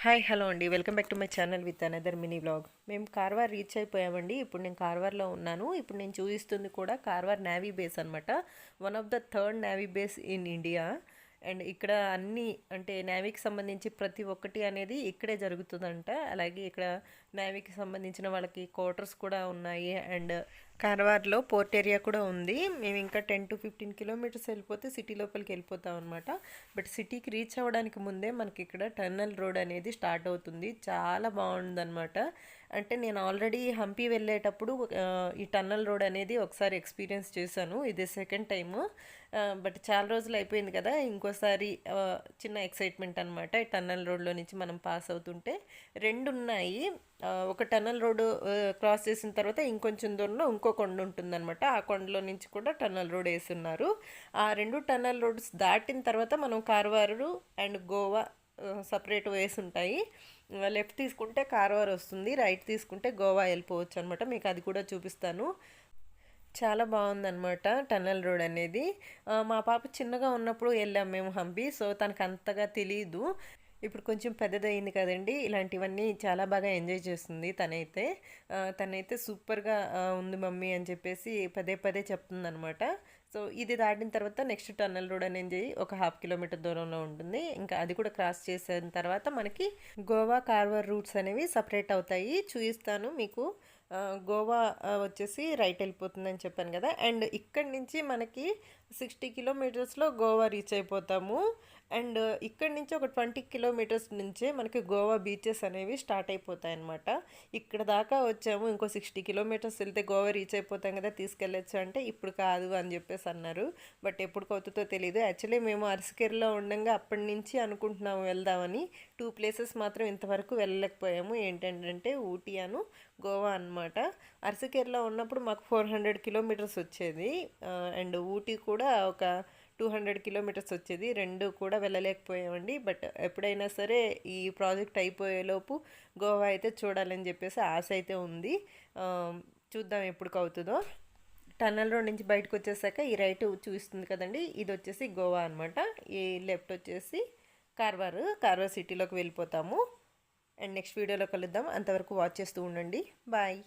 Hi hello అండి, welcome back to my channel with another mini vlog. మేము Karwar reach అయిపోయామండి. ఇప్పుడు నేను కార్వార్లో ఉన్నాను. ఇప్పుడు నేను చూపిస్తుంది కూడా కార్వార్ నేవీ బేస్ అనమాట. One of the third navy base in India. And ఇక్కడ అన్ని అంటే నేవీకి సంబంధించి ప్రతి ఒక్కటి అనేది ఇక్కడే జరుగుతుందంట. అలాగే ఇక్కడ నేవీకి సంబంధించిన వాళ్ళకి క్వార్టర్స్ కూడా ఉన్నాయి. అండ్ కార్వార్లో పోర్ట్ ఏరియా కూడా ఉంది. మేము ఇంకా 10 to 15 కిలోమీటర్స్ వెళ్ళిపోతే సిటీ లోపలికి వెళ్ళిపోతాం అనమాట. బట్ సిటీకి రీచ్ అవ్వడానికి ముందే మనకి ఇక్కడ టన్నల్ రోడ్ అనేది స్టార్ట్ అవుతుంది. చాలా బాగుందన్నమాట. అంటే నేను ఆల్రెడీ హంపి వెళ్ళేటప్పుడు ఈ టన్నల్ రోడ్ అనేది ఒకసారి ఎక్స్పీరియన్స్ చేశాను. ఇది సెకండ్ టైము. బట్ చాలా రోజులు అయిపోయింది కదా, ఇంకోసారి చిన్న ఎక్సైట్మెంట్ అనమాట. ఈ టన్నల్ రోడ్లో నుంచి మనం పాస్ అవుతుంటే రెండు ఉన్నాయి. ఒక టన్నల్ రోడ్డు క్రాస్ చేసిన తర్వాత ఇంకొంచెం దూరంలో ఇంకో కొండ ఉంటుందన్నమాట. ఆ కొండలో నుంచి కూడా టన్నల్ రోడ్ వేస్తున్నారు. ఆ రెండు టన్నల్ రోడ్స్ దాటిన తర్వాత మనం కార్వారు అండ్ గోవా సపరేట్ వేస్ ఉంటాయి. లెఫ్ట్ తీసుకుంటే కార్వార్ వస్తుంది, రైట్ తీసుకుంటే గోవా వెళ్ళిపోవచ్చు అనమాట. మీకు అది కూడా చూపిస్తాను. చాలా బాగుందన్నమాట టన్నల్ రోడ్ అనేది. మా పాప చిన్నగా ఉన్నప్పుడు వెళ్ళాం మేము హంపి, సో తనకు అంతగా తెలీదు. ఇప్పుడు కొంచెం పెద్దదయింది కదండి, ఇలాంటివన్నీ చాలా బాగా ఎంజాయ్ చేస్తుంది తనైతే సూపర్గా ఉంది మమ్మీ అని చెప్పేసి పదే పదే చెప్తుందనమాట. సో ఇది దాటిన తర్వాత నెక్స్ట్ టన్నల్ రోడ్ అనేది ఒక 1/2 కిలోమీటర్ దూరంలో ఉంటుంది. ఇంకా అది కూడా క్రాస్ చేసిన తర్వాత మనకి గోవా కార్వర్ రూట్స్ అనేవి సపరేట్ అవుతాయి. చూపిస్తాను మీకు. గోవా వచ్చేసి రైట్ వెళ్ళిపోతుందని చెప్పాను కదా. అండ్ ఇక్కడి నుంచి మనకి 60 కిలోమీటర్స్లో గోవా రీచ్ అయిపోతాము. అండ్ ఇక్కడి నుంచి ఒక 20 కిలోమీటర్స్ నుంచే మనకి గోవా బీచెస్ అనేవి స్టార్ట్ అయిపోతాయి అన్నమాట. ఇక్కడ దాకా వచ్చాము, ఇంకో 60 కిలోమీటర్స్ వెళ్తే గోవా రీచ్ అయిపోతాం కదా, తీసుకెళ్ళచ్చు అంటే ఇప్పుడు కాదు అని చెప్పేసి అన్నారు. బట్ ఎప్పుడు అవుతుందో తెలియదు. యాక్చువల్లీ మేము అరసకేర్లో ఉండగా అప్పటి నుంచి అనుకుంటున్నాము వెళ్దామని. 2 ప్లేసెస్ మాత్రం ఇంతవరకు వెళ్ళలేకపోయాము. ఏంటంటే ఊటీ అను గోవా అనమాట. అరసకేర్లో ఉన్నప్పుడు మాకు 400 కిలోమీటర్స్ వచ్చేది. అండ్ ఊటీ కూడా ఒక 200 కిలోమీటర్స్ వచ్చేది. రెండు కూడా వెళ్ళలేకపోయామండి. బట్ ఎప్పుడైనా సరే ఈ ప్రాజెక్ట్ అయిపోయేలోపు గోవా అయితే చూడాలని చెప్పేసి ఆశ అయితే ఉంది. చూద్దాం ఎప్పుడు అవుతుందో. టన్నల్ రోడ్ నుంచి బయటకు వచ్చేసాక ఈ రైట్ చూపిస్తుంది కదండి, ఇది వచ్చేసి గోవా అనమాట. ఈ లెఫ్ట్ వచ్చేసి కార్వార్ సిటీలోకి వెళ్ళిపోతాము. అండ్ నెక్స్ట్ వీడియోలో కలుద్దాం. అంతవరకు వాచ్ చేస్తూ ఉండండి. బాయ్.